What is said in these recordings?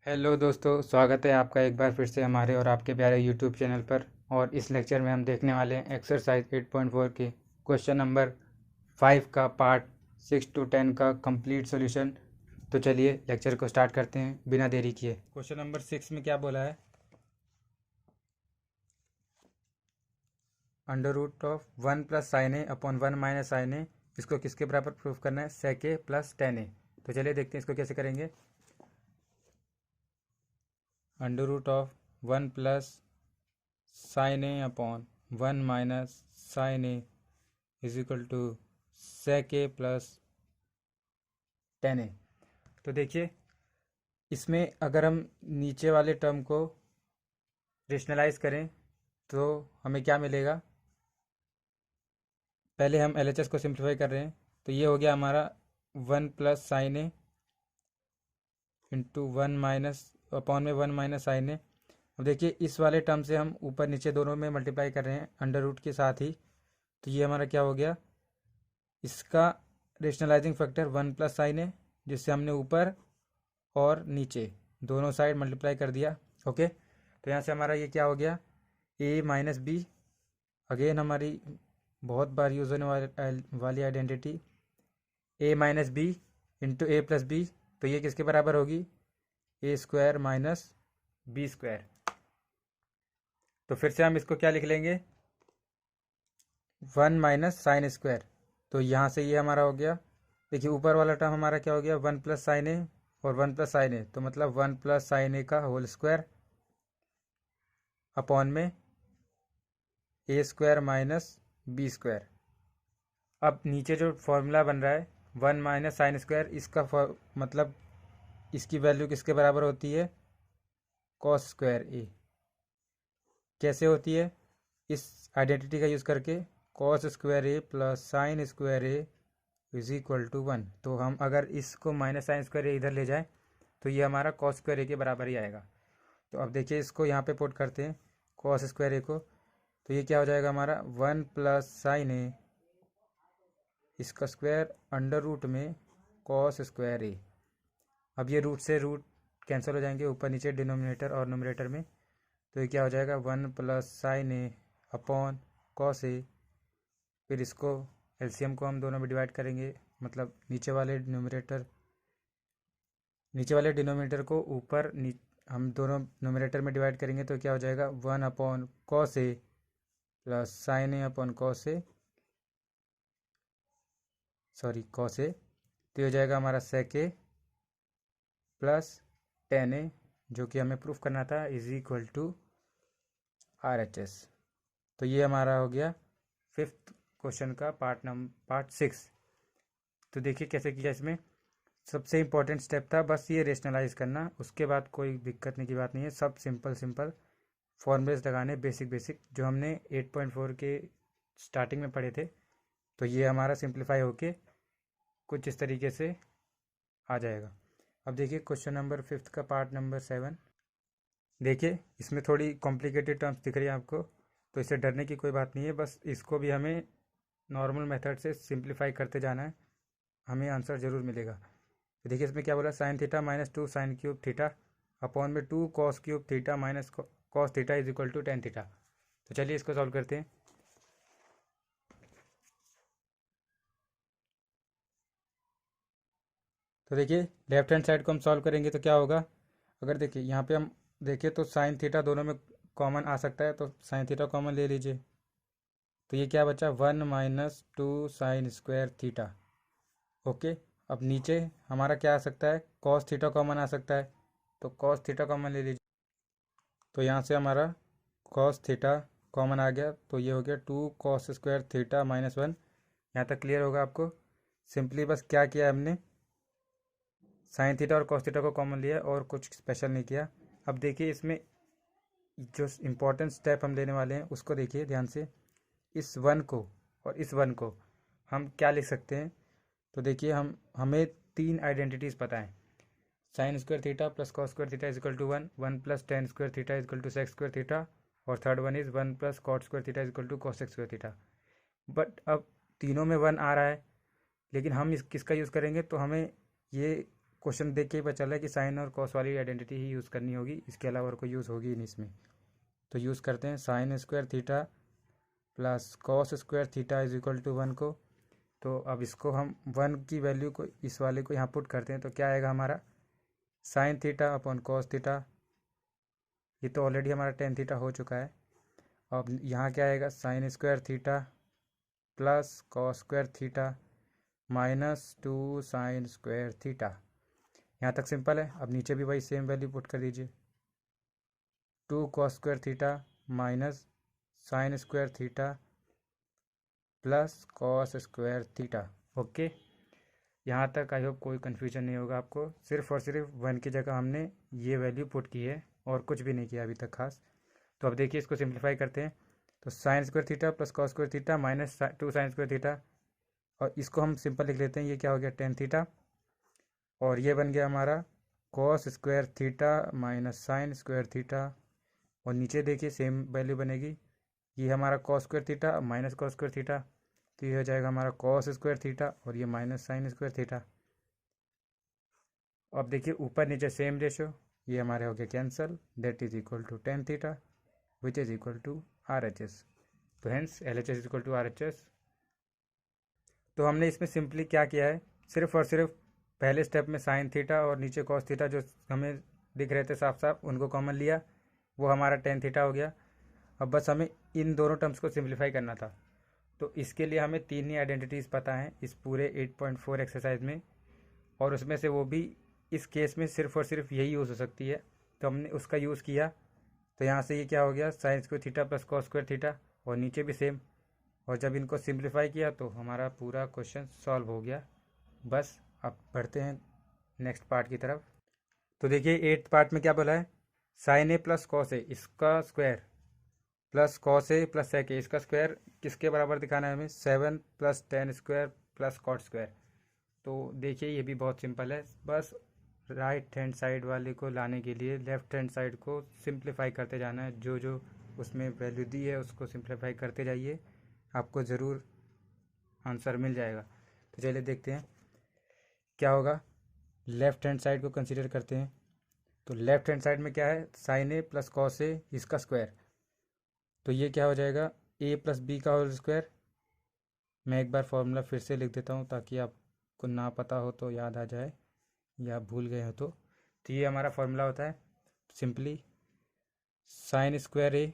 Hello दोस्तों, स्वागत है आपका एक बार फिर से हमारे और आपके प्यारे यूट्यूब चैनल पर। और इस लेक्चर में हम देखने वाले हैं एक्सरसाइज 8.4 के क्वेश्चन नंबर 5 का पार्ट 6 to 10 का कंप्लीट सॉल्यूशन। तो चलिए लेक्चर को स्टार्ट करते हैं बिना देरी किए। क्वेश्चन नंबर 6 में क्या बोला है? Under root of 1 + sin a upon 1 - sin a, इसको किसके बराबर प्रूफ करना है? sec a + tan a। तो चलिए देखते हैं इसको कैसे करेंगे। Under root of 1 + sin a upon 1 - sin a is equal to sec a + tan a। तो देखिए, इसमें अगर हम नीचे वाले टर्म को रेशनलाइज करें तो हमें क्या मिलेगा? पहले हम LHS को सिंप्लीफाई कर रहे हैं, तो ये हो गया हमारा 1 + sin a into 1 minus upon में 1 - sin a। अब देखिए, इस वाले टर्म से हम ऊपर नीचे दोनों में मल्टीप्लाई कर रहे हैं अंडर रूट के साथ ही, तो ये हमारा क्या हो गया? इसका रेशनलाइजिंग फैक्टर 1 + sin a, जिससे हमने ऊपर और नीचे दोनों साइड मल्टीप्लाई कर दिया। ओके, तो यहाँ से हमारा ये क्या हो गया? a - b। अगेन हमारी बहुत बार यूज होने वाली identity a - b into a + b। तो ये किसके बराबर होगी? a² - b²। तो फिर से हम इसको क्या लिख लेंगे? 1 - sin²। तो यहाँ से ये हमारा हो गया। देखिए, ऊपर वाला टर्म हमारा क्या हो गया? 1 + sin a और 1 + sin a, तो मतलब 1 + sin a का होल स्क्वायर अपॉन में a² - b²। अब नीचे जो फॉर्मूला बन रहा है 1 - sin², इसका मतलब इसकी वैल्यू किसके बराबर होती है? cos² a। कैसे होती है? इस आइडेंटिटी का यूज़ करके cos² a + sin² a is equal to 1। तो हम अगर इसको -sin² a इधर ले जाएं तो ये हमारा cos² a के बराबर ही आएगा। तो अब देखिए, इसको यहाँ पे पुट करते हैं cos² a को, तो ये क्या हो जाएगा हमारा? 1 + sin a इसका स्क्वायर अंडर रूट में cos² a। अब ये रूट से रूट कैंसिल हो जाएंगे ऊपर नीचे डिनोमिनेटर और नोमिनेटर में, तो ये क्या हो जाएगा? 1 + sin a upon cos a। फिर इसको एलसीएम को हम दोनों में डिवाइड करेंगे, मतलब नीचे वाले डिनोमिनेटर को ऊपर हम दोनों नोमिनेटर में डिवाइड करेंगे, तो क्या हो जाएगा? 1/cos a + sin a upon cos a, cos a। तो ये हो जाएगा हमारा sec a + tan a, जो कि हमें प्रूफ करना था, इज इक्वल टू RHS। तो ये हमारा हो गया 5th क्वेश्चन का पार्ट 6। तो देखिए कैसे किया। इसमें सबसे इम्पोर्टेंट स्टेप था बस ये रेशनलाइज करना, उसके बाद कोई दिक्कत नहीं की बात नहीं है। सब सिंपल सिंपल फॉर्मूलेस लगाने, बेसिक जो हमने 8.4 के स्टार्टिंग में पढ़े थे। तो ये हमारा सिंप्लीफाई होके कुछ इस तरीके से आ जाएगा। अब देखिए क्वेश्चन नंबर 5th का पार्ट नंबर 7। देखिए, इसमें थोड़ी कॉम्प्लिकेटेड टर्म्स दिख रही है आपको, तो इससे डरने की कोई बात नहीं है। बस इसको भी हमें नॉर्मल मेथड से सिंप्लीफाई करते जाना है, हमें आंसर ज़रूर मिलेगा। तो देखिए, इसमें क्या बोला? sin theta - 2 sin³ theta upon में 2 cos³ theta minus cos theta is equal to tan theta. तो चलिए इसको सॉल्व करते हैं। तो देखिए, लेफ्ट हैंड साइड को हम सॉल्व करेंगे तो क्या होगा? अगर देखिए यहाँ पे हम देखें तो sin थीटा दोनों में कॉमन आ सकता है, तो sin थीटा कॉमन ले लीजिए। तो ये क्या बचा? 1 - 2 sin² थीटा। ओके, अब नीचे हमारा क्या आ सकता है? cos थीटा कॉमन आ सकता है, तो cos थीटा कॉमन ले लीजिए। तो यहाँ से हमारा cos थीटा कॉमन आ गया, तो ये हो गया 2 cos² थीटा -1। यहाँ तक क्लियर होगा आपको? सिंपली बस क्या किया हमने? साइन थीटा और cos थीटा को कॉमन लिया और कुछ स्पेशल नहीं किया। अब देखिए, इसमें जो इम्पोर्टेंट स्टेप हम लेने वाले हैं उसको देखिए ध्यान से। इस 1 को और इस 1 को हम क्या लिख सकते हैं? तो देखिए, हमें 3 आइडेंटिटीज़ पता है। sin² theta + cos² theta is equal to 1, 1 + tan² theta is equal to sec² theta, और third one is 1 + cot² theta is equal to cos² theta. But अब तीनों में 1 आ रहा है, लेकिन हम किसका यूज़ करेंगे? तो हमें ये क्वेश्चन देख के ही पता चल रहा है कि साइन और कॉस वाली आइडेंटिटी ही यूज़ करनी होगी, इसके अलावा और कोई यूज़ होगी ही नहीं इसमें। तो यूज़ करते हैं sine square theta plus cos square theta is equal to 1 को। तो अब इसको हम 1 की वैल्यू को इस वाले को यहाँ पुट करते हैं, तो क्या आएगा हमारा sine theta upon cos theta. ये तो ऑलरेडी हमारा टेन थीटा हो चुका है। अब यहाँ क्या आएगा sign square theta plus cos square theta minus 2 sign square theta. यहाँ तक सिंपल है। अब नीचे भी वही सेम वैल्यू पुट कर दीजिए, 2 cos square theta minus sign square theta plus cos square theta. Okay, यहाँ तक आई होप कोई कन्फ्यूजन नहीं होगा आपको। सिर्फ और सिर्फ 1 की जगह हमने ये वैल्यू पुट की है और कुछ भी नहीं किया अभी तक खास। तो अब देखिए इसको सिंप्लीफाई करते हैं। तो sign square theta plus cos square theta minus 2 sign square theta, और इसको हम सिंपल लिख लेते हैं। ये क्या हो गया टेन थीटा, और ये बन गया हमारा cos square theta minus sign square theta. और नीचे देखिए सेम वैल्यू बनेगी, ये हमारा cos square theta minus cos square theta, तो ये हो जाएगा हमारा कॉस स्क्वायर थीटा और ये माइनस साइन स्क्वायर थीटा। अब देखिए ऊपर नीचे सेम रेशो, ये हमारे हो गया cancel, that is equal to tan theta which is equal to R H S. तो hence L H S is equal to R H S. तो हमने इसमें सिंपली क्या किया है, सिर्फ और सिर्फ पहले स्टेप में साइन थीटा और नीचे कॉस थीटा जो हमें दिख रहे थे साफ साफ, उनको कॉमन लिया, वो हमारा टेन थीटा हो गया। अब बस हमें इन दोनों टर्म्स को सिंप्लीफाई करना था। तो इसके लिए हमें 3 ही आइडेंटिटीज़ पता हैं इस पूरे 8.4 एक्सरसाइज में, और उसमें से वो भी इस केस में सिर्फ और सिर्फ यही यूज़ हो सकती है। तो हमने उसका यूज़ किया। तो यहाँ से ये क्या हो गया sign square theta plus cos square theta, और नीचे भी सेम। और जब इनको सिंप्लीफाई किया तो हमारा पूरा क्वेश्चन सॉल्व हो गया। बस अब बढ़ते हैं नेक्स्ट पार्ट की तरफ। तो देखिए 8th पार्ट में क्या बोला है, sine a plus cos a इसका square plus cos a plus sec a इसका स्क्वायर किसके बराबर दिखाना है हमें, 7 plus 10 square plus cot square. तो देखिए ये भी बहुत सिंपल है, बस राइट हैंड साइड वाले को लाने के लिए लेफ्ट हैंड साइड को सिंप्लीफाई करते जाना है। जो जो उसमें वैल्यू दी है उसको सिंप्लीफाई करते जाइए, आपको ज़रूर आंसर मिल जाएगा। तो चलिए देखते हैं क्या होगा। लेफ्ट हैंड साइड को कंसीडर करते हैं। तो लेफ्ट हैंड साइड में क्या है, sine a plus cos a इसका स्क्वायर। तो ये क्या हो जाएगा ए प्लस बी का होल स्क्वायर। मैं एक बार फॉर्मूला फिर से लिख देता हूँ ताकि आपको ना पता हो तो याद आ जाए, या आप भूल गए हो तो ये हमारा फॉर्मूला होता है simply sine square A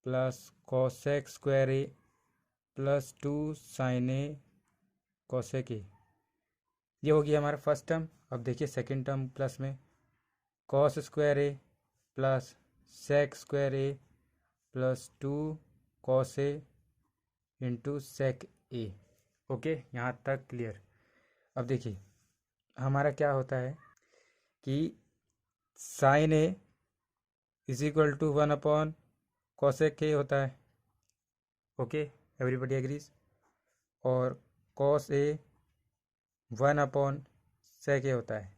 plus cosec square A plus 2 sine a cosec a. ये हो गया हमारा फर्स्ट टर्म। अब देखिए सेकंड टर्म प्लस में cos square A plus sec square A plus 2 cos a into sec a. Okay, यहाँ तक clear. अब देखिए हमारा क्या होता है कि sine a is equal to 1 upon cosec a होता है। Okay, everybody agrees. और cos a 1 upon sec a होता है।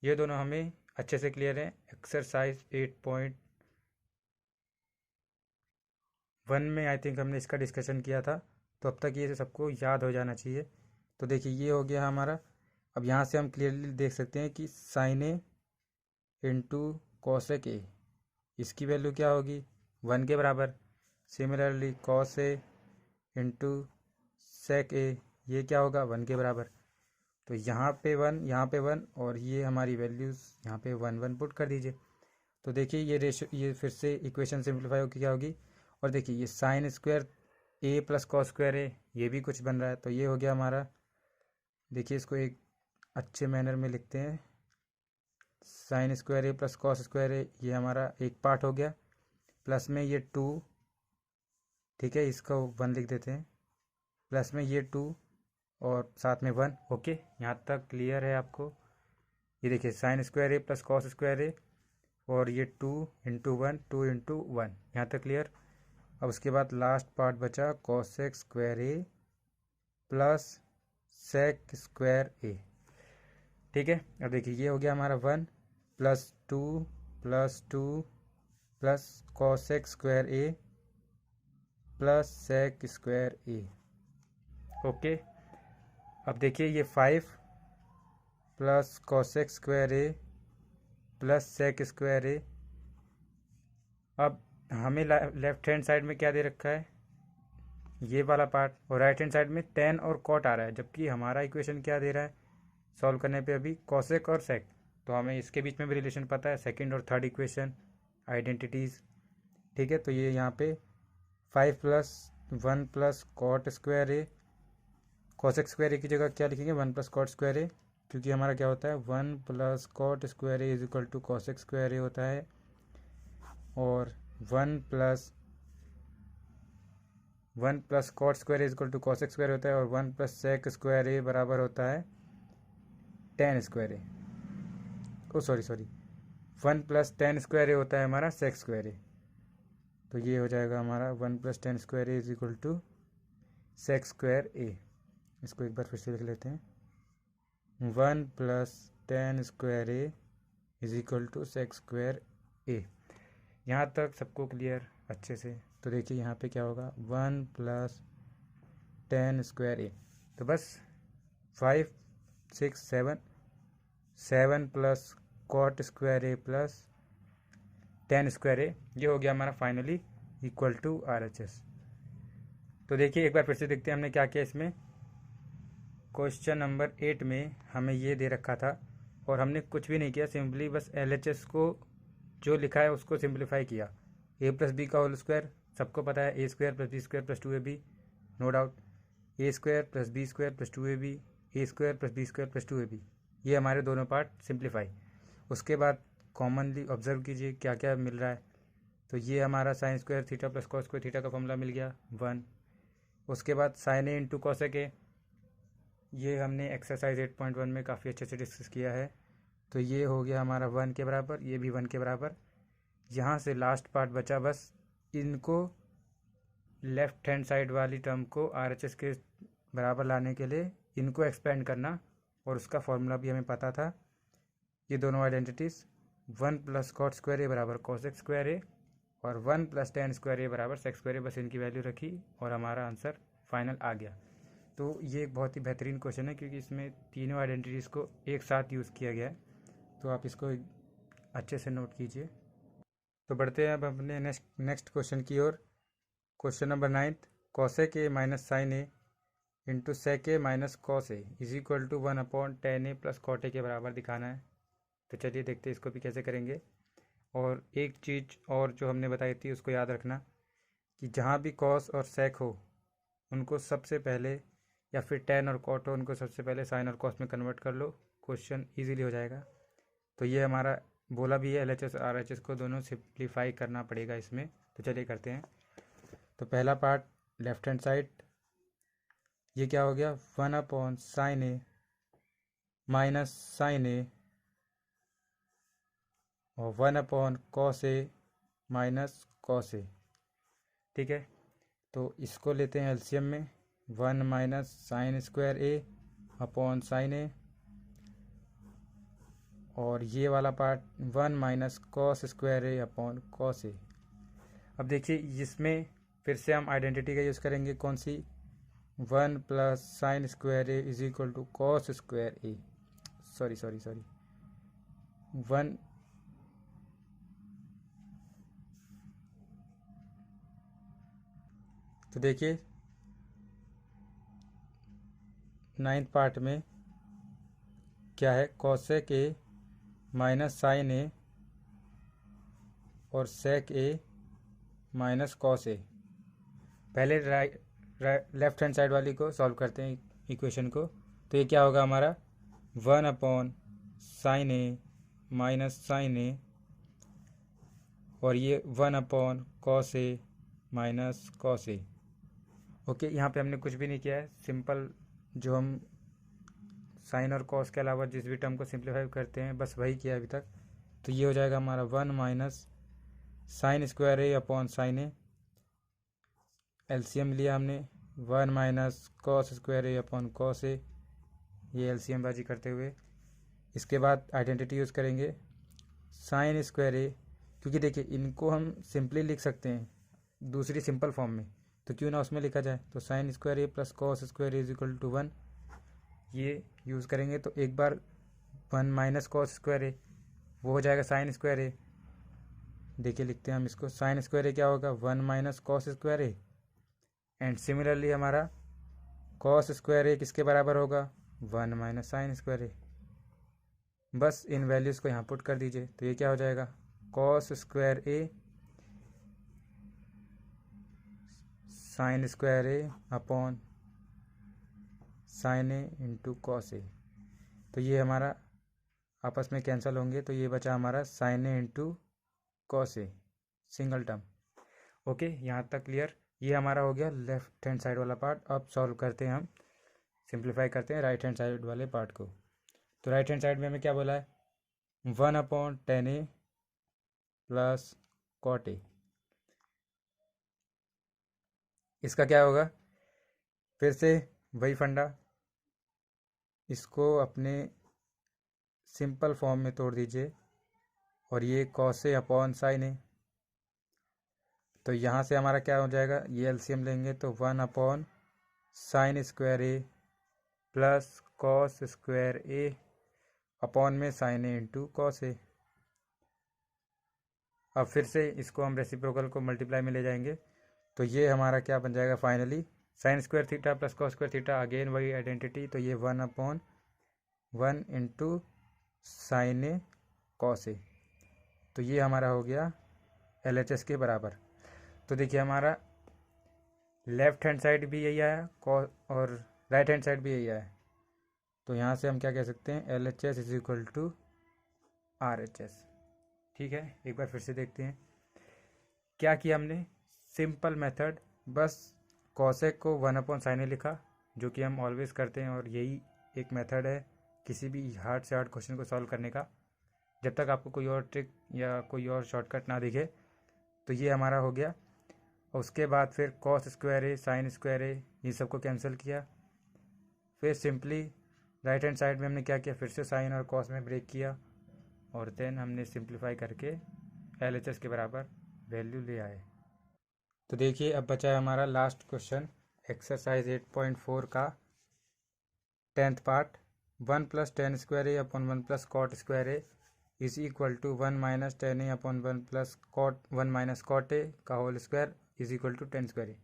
ये दोनों हमें अच्छे से क्लियर है। एक्सरसाइज 8.1 में आई थिंक हमने इसका डिस्कशन किया था, तो अब तक ये सबको याद हो जाना चाहिए। तो देखिए ये हो गया हमारा। अब यहाँ से हम क्लियरली देख सकते हैं कि sine A into cosec a, इसकी वैल्यू क्या होगी 1 के बराबर। Similarly cos a into sec a, ये क्या होगा 1 के बराबर। तो यहाँ पे 1, यहाँ पे 1, और ये हमारी वैल्यूज़ यहाँ पे 1 पुट कर दीजिए। तो देखिए ये रेशो, ये फिर से इक्वेशन सिंप्लीफाई होकर क्या होगी। और देखिए ये साइन स्क्वायर ए प्लस कॉस स्क्वायर ए, ये भी कुछ बन रहा है। तो ये हो गया हमारा, देखिए इसको एक अच्छे मैनर में लिखते हैं, साइन स्क्वायर ए प्लस कॉस स्क्वायर ए, ये हमारा एक पार्ट हो गया। प्लस में ये 2, ठीक है इसका 1 लिख देते हैं, प्लस में ये 2 और साथ में 1। ओके, यहाँ तक क्लियर है आपको। ये देखिए साइन स्क्वायर ए प्लस कॉस स्क्वायर ए, और ये 2 इंटू 1, 2 इंटू 1, यहाँ तक क्लियर। अब उसके बाद लास्ट पार्ट बचा cosec square A plus sec square A. ठीक है, अब देखिए ये हो गया हमारा 1 plus 2 plus 2 plus cosec square A plus sec square A. Okay, अब देखिए ये 5 plus cosec square A plus sec square A. अब हमें लेफ्ट हैंड साइड में क्या दे रखा है, ये वाला पार्ट, और राइट हैंड साइड में टेन और कॉट आ रहा है, जबकि हमारा इक्वेशन क्या दे रहा है सॉल्व करने पे अभी, कॉसेक और सेक। तो हमें इसके बीच में भी रिलेशन पता है, सेकंड और थर्ड इक्वेशन आइडेंटिटीज़। ठीक है, तो ये यहाँ पे 5 + 1 + कॉट स्क्वायर ए, कॉसेक स्क्वायर ए की जगह क्या लिखेंगे 1 + कॉट स्क्वायर ए, क्योंकि हमारा क्या होता है 1 + कॉट स्क्वायर ए = कॉसेक स्क्वायर ए होता है, और 1 + कॉट स्क्वायर ए = कॉसेक स्क्वायर होता है, और 1 + सेक स्क्वायर ए बराबर होता है टेन स्क्वायर ए। ओ सॉरी 1 + टेन स्क्वायर ए होता है हमारा सेक स्क्वायर ए। तो ये हो जाएगा हमारा 1 + टेन स्क्वायर ए = सेक स्क्वायर ए। इसको एक बार फिर से लिख लेते हैं, 1 + टेन स्क्वायर ए = सेक स्क्वायर ए। यहाँ तक सबको क्लियर अच्छे से? तो देखिए यहाँ पे क्या होगा 1 + टेन स्क्वायर ए, तो बस 5 6 7 + कॉट स्क्वायर ए प्लस टेन स्क्वायर ए, ये हो गया हमारा फाइनली = RHS। तो देखिए एक बार फिर से देखते हैं हमने क्या किया इसमें। क्वेश्चन नंबर 8 में हमें ये दे रखा था और हमने कुछ भी नहीं किया, सिंपली बस LHS को जो लिखा है उसको सिंप्लीफाई किया। a + b का होल स्क्वायर सबको पता है, a² + b² + 2ab, no doubt. a² + b² + 2ab, a² + b² + 2ab, ये हमारे दोनों पार्ट सिंप्लीफाई। उसके बाद कॉमनली ऑब्जर्व कीजिए क्या क्या मिल रहा है। तो ये हमारा sin² थीटा + cos² थीटा का फॉर्मूला मिल गया 1। उसके बाद sin a × cosec a, ये हमने एक्सरसाइज 8.1 में काफ़ी अच्छे से डिस्कस किया है। तो ये हो गया हमारा 1 के बराबर, ये भी 1 के बराबर। यहाँ से लास्ट पार्ट बचा, बस इनको लेफ्ट हैंड साइड वाली टर्म को RHS के बराबर लाने के लिए इनको एक्सपेंड करना, और उसका फॉर्मूला भी हमें पता था। ये दोनों आइडेंटिटीज़ 1 + कॉट स्क्वायर ए बराबर कॉसेक स्क्वायर ए, और 1 + टेन स्क्वायर ए बराबर सेक स्क्वायर ए, बस इनकी वैल्यू रखी और हमारा आंसर फाइनल आ गया। तो ये एक बहुत ही बेहतरीन क्वेश्चन है, क्योंकि इसमें तीनों आइडेंटिटीज़ को एक साथ यूज़ किया गया है। तो आप इसको अच्छे से नोट कीजिए। तो बढ़ते हैं अब अपने नेक्स्ट क्वेश्चन की ओर। Question number 9, cosec A minus sine A into sec A minus cos A = 1/tan a + cot A के बराबर दिखाना है। तो चलिए देखते हैं इसको भी कैसे करेंगे। और एक चीज़ और जो हमने बताई थी उसको याद रखना कि जहाँ भी कॉस और सेक हो उनको सबसे पहले, या फिर टेन और कॉट हो उनको सबसे पहले साइन और कॉस में कन्वर्ट कर लो, क्वेश्चन ईजिली हो जाएगा। तो ये हमारा बोला भी है LHS और RHS को दोनों सिंप्लीफाई करना पड़ेगा इसमें। तो चलिए करते हैं। तो पहला पार्ट लेफ्ट हैंड साइड, ये क्या हो गया 1/sin a माइनस साइन ए, और 1/cos a माइनस कॉस ए। ठीक है, तो इसको लेते हैं एलसीएम में, 1 - sin² a sin a, और ये वाला part 1 - cos² a cos a। अब देखिए इसमें फिर से हम आइडेंटिटी का यूज़ करेंगे, कौन सी, 1 + sin² a = cos² a, sorry 1। तो देखिए 9th पार्ट में क्या है, cosec a माइनस साइन ए और sec a माइनस कॉस ए। पहले लेफ्ट हैंड साइड वाली को सॉल्व करते हैं इक्वेशन को। तो ये क्या होगा हमारा 1/sin a माइनस साइन ए, और ये 1/cos a minus cos A. Okay, यहाँ पे हमने कुछ भी नहीं किया है, सिंपल जो हम साइन और कॉस के अलावा जिस भी टर्म को सिंप्लीफाई करते हैं बस वही किया अभी तक। तो ये हो जाएगा हमारा 1 - sin² a sin a, LCM लिया हमने 1 - cos² a cos a, ये एलसीएम बाजी करते हुए। इसके बाद आइडेंटिटी यूज़ करेंगे sin² a, क्योंकि देखिए इनको हम सिंपली लिख सकते हैं दूसरी सिंपल फॉर्म में, तो क्यों ना उसमें लिखा जाए। तो sin² a + cos² a = 1, ये यूज़ करेंगे। तो एक बार 1 माइनस कॉस स्क्वायर ए, वो हो जाएगा साइन स्क्वायर ए। देखिए लिखते हैं हम इसको, साइन स्क्वायर ए क्या होगा 1 minus cos square A. And similarly हमारा कॉस स्क्वायर ए किसके बराबर होगा 1 माइनस साइन स्क्वायर ए। बस इन वैल्यूज़ को यहाँ पुट कर दीजिए, तो ये क्या हो जाएगा cos square A sign square A upon sine A into cos A. तो ये हमारा आपस में कैंसिल होंगे, तो ये बचा हमारा sign A into cos A, single term. Okay, यहाँ तक क्लियर। ये हमारा हो गया लेफ्ट हैंड साइड वाला पार्ट। अब सॉल्व करते हैं हम, सिंप्लीफाई करते हैं राइट हैंड साइड वाले पार्ट को। तो राइट हैंड साइड में हमें क्या बोला है 1 upon tan a plus cot a. इसका क्या होगा, फिर से वही फंडा, इसको अपने सिंपल फॉर्म में तोड़ दीजिए और ये कॉस ए अपॉन साइन ए। तो यहाँ से हमारा क्या हो जाएगा, ये एलसीएम लेंगे तो 1 upon sine square A plus cos square A upon में sign A into cos A. अब फिर से इसको हम रेसिप्रोकल को मल्टीप्लाई में ले जाएंगे, तो ये हमारा क्या बन जाएगा finally sign square theta plus cos square theta, again वही आइडेंटिटी। तो ये 1 upon 1 into sine A cos A. तो ये हमारा हो गया LHS के बराबर। तो देखिए हमारा लेफ्ट हैंड साइड भी यही आया और राइट हैंड साइड भी यही आया। तो यहाँ से हम क्या कह सकते हैं LHS is equal to RHS। ठीक है, एक बार फिर से देखते हैं क्या किया हमने। सिंपल मेथड, बस कॉसेक को 1 अपॉन साइन ए लिखा, जो कि हम ऑलवेज करते हैं, और यही एक मेथड है किसी भी हार्ड से हार्ड क्वेश्चन को सॉल्व करने का, जब तक आपको कोई और ट्रिक या कोई और शॉर्टकट ना दिखे। तो ये हमारा हो गया। और उसके बाद फिर कॉस स्क्वायर ए साइन स्क्वायर ए ये सबको कैंसिल किया। फिर सिंपली राइट हैंड साइड में हमने क्या किया, फिर से साइन और कॉस में ब्रेक किया और देन हमने सिंप्लीफाई करके LHS के बराबर वैल्यू ले आए। तो देखिए अब बचा है हमारा लास्ट क्वेश्चन, एक्सरसाइज 8.4 का 10th part. 1 plus tan square A upon 1 plus cot square A is equal to 1 minus tan A upon 1 plus cot 1 minus cot A का whole square is equal to 10 square A.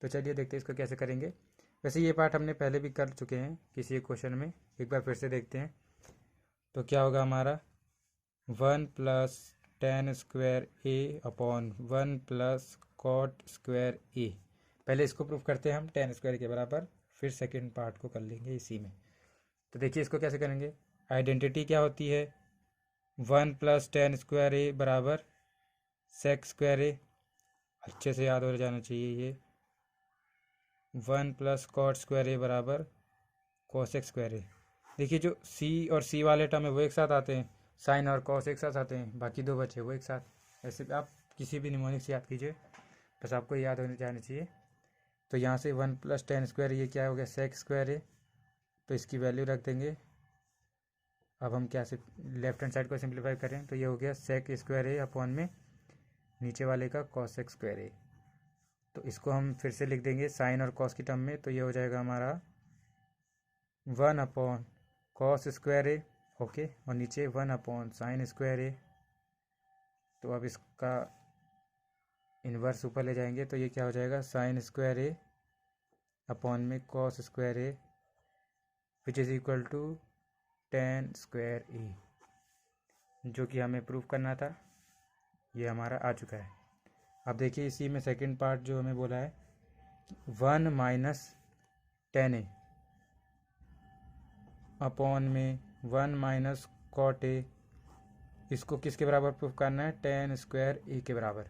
तो चलिए देखते हैं इसको कैसे करेंगे। वैसे ये पार्ट हमने पहले भी कर चुके हैं किसी एक क्वेश्चन में, एक बार फिर से देखते हैं। तो क्या होगा हमारा 1 plus tan square A upon 1 plus cot square ए। पहले इसको प्रूफ करते हैं हम 10 स्क्वायर के बराबर, फिर सेकेंड पार्ट को कर लेंगे इसी में। तो देखिए इसको कैसे करेंगे, आइडेंटिटी क्या होती है 1 प्लस टेन स्क्वायर ए बराबर सेक स्क्वायर ए, अच्छे से याद हो जाना चाहिए ये। 1 प्लस कॉट स्क्वायर ए बराबर कोसेक स्क्वायर ए। देखिए जो सी और सी वाले टर्म है वो एक साथ आते हैं, साइन और कॉस एक साथ आते हैं, बाकी दो बचे वो एक साथ। ऐसे आप किसी भी निमोनिक से याद कीजिए, बस आपको याद होने जाना चाहिए। तो यहाँ से 1 प्लस टेन स्क्वायर ये क्या हो गया सेक स्क्वायर ए, तो इसकी वैल्यू रख देंगे। अब हम क्या से लेफ्ट हैंड साइड को सिंप्लीफाई करें तो ये हो गया सेक स्क्वायर ए अपॉन में नीचे वाले का कॉसेक स्क्वायर ए। तो इसको हम फिर से लिख देंगे साइन और कॉस की टर्म में, तो ये हो जाएगा हमारा 1 upon cos square A, okay, और नीचे 1 अपॉन साइन स्क्वायर ए। तो अब इसका इन्वर्स ऊपर ले जाएंगे तो ये क्या हो जाएगा साइन स्क्वायर ए अपॉन में cos square A which is equal to 10 square A, जो कि हमें प्रूफ करना था। ये हमारा आ चुका है। अब देखिए इसी में सेकंड पार्ट जो हमें बोला है 1 माइनस टेन ए अपॉन में 1 माइनस कॉट ए, इसको किसके बराबर प्रूफ करना है 10 स्क्वायर ए के बराबर।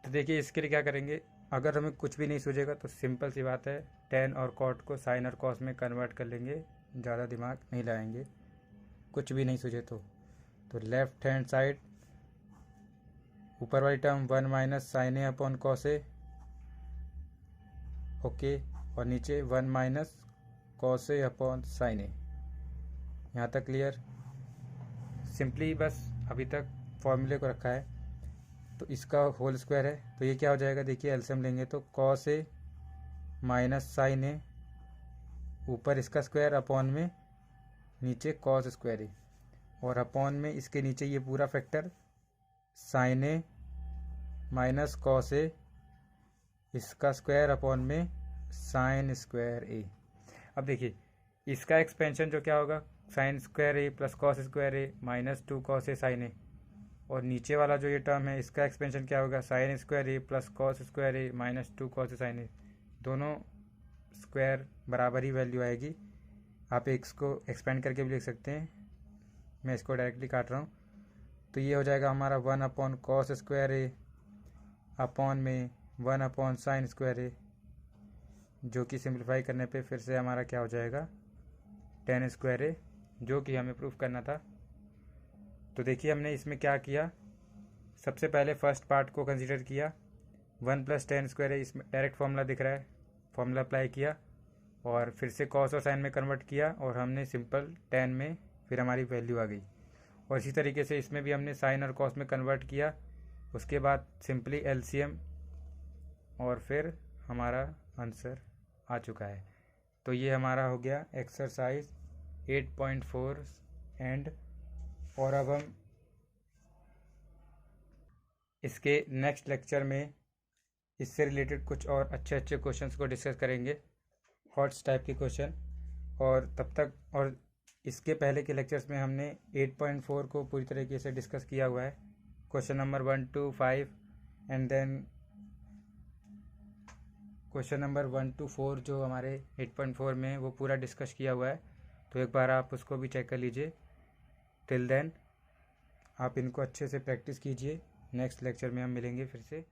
तो देखिए इसके लिए क्या करेंगे, अगर हमें कुछ भी नहीं सूझेगा तो सिंपल सी बात है 10 और कॉट को साइन और कॉस में कन्वर्ट कर लेंगे, ज़्यादा दिमाग नहीं लगाएंगे कुछ भी नहीं सूझे तो लेफ्ट हैंड साइड ऊपर वाली term 1 minus sine A upon cos A, okay, और नीचे 1 माइनस कॉस ए अपॉन साइन ए। यहाँ तक क्लियर। सिंपली बस अभी तक फॉर्मूले को रखा है, तो इसका होल स्क्वायर है तो ये क्या हो जाएगा, देखिए एलसीएम लेंगे तो कॉस ए माइनस साइन ए ऊपर इसका स्क्वायर अपॉन में नीचे कॉस स्क्वायर ए, और अपॉन में इसके नीचे ये पूरा factor sign A minus cos a, इसका स्क्वायर अपॉन में साइन स्क्वायर ए। अब देखिए इसका एक्सपेंशन जो क्या होगा, साइन स्क्वायर ए प्लस कॉस स्क्वायर ए माइनस 2 कॉस ए साइन ए, और नीचे वाला जो ये टर्म है इसका एक्सपेंशन क्या होगा, साइन स्क्वायर ए प्लस कॉस स्क्वायर ए माइनस 2 कॉस ए साइन ए। दोनों स्क्वायर बराबर ही वैल्यू आएगी। आप इसको एक्सपेंड करके भी लिख सकते हैं, मैं इसको डायरेक्टली काट रहा हूँ। तो ये हो जाएगा हमारा 1 upon cos square A upon में 1 अपॉन साइन स्क्वायर ए, जो कि सिंप्लीफाई करने पे फिर से हमारा क्या हो जाएगा, टेन स्क्वायर ए, जो कि हमें प्रूफ करना था। तो देखिए हमने इसमें क्या किया, सबसे पहले फर्स्ट पार्ट को कंसीडर किया, 1 प्लस टेन स्क्वायर है, इसमें डायरेक्ट फॉर्मूला दिख रहा है, फॉर्मूला अप्लाई किया और फिर से कॉस और साइन में कन्वर्ट किया और हमने सिंपल टेन में फिर हमारी वैल्यू आ गई। और इसी तरीके से इसमें भी हमने साइन और कॉस में कन्वर्ट किया, उसके बाद सिंपली एलसीएम और फिर हमारा आंसर आ चुका है। तो ये हमारा हो गया एक्सरसाइज 8.4 एंड। और अब हम इसके नेक्स्ट लेक्चर में इससे रिलेटेड कुछ और अच्छे अच्छे क्वेश्चंस को डिस्कस करेंगे, हॉट्स टाइप के क्वेश्चन। और तब तक, और इसके पहले के लेक्चर्स में हमने 8.4 को पूरी तरीके से डिस्कस किया हुआ है, question number 1 to 5 and then question number 1 to 4 जो हमारे 8.4 में वो पूरा डिस्कस किया हुआ है। तो एक बार आप उसको भी चेक कर लीजिए। टिल देन आप इनको अच्छे से प्रैक्टिस कीजिए। नेक्स्ट लेक्चर में हम मिलेंगे फिर से।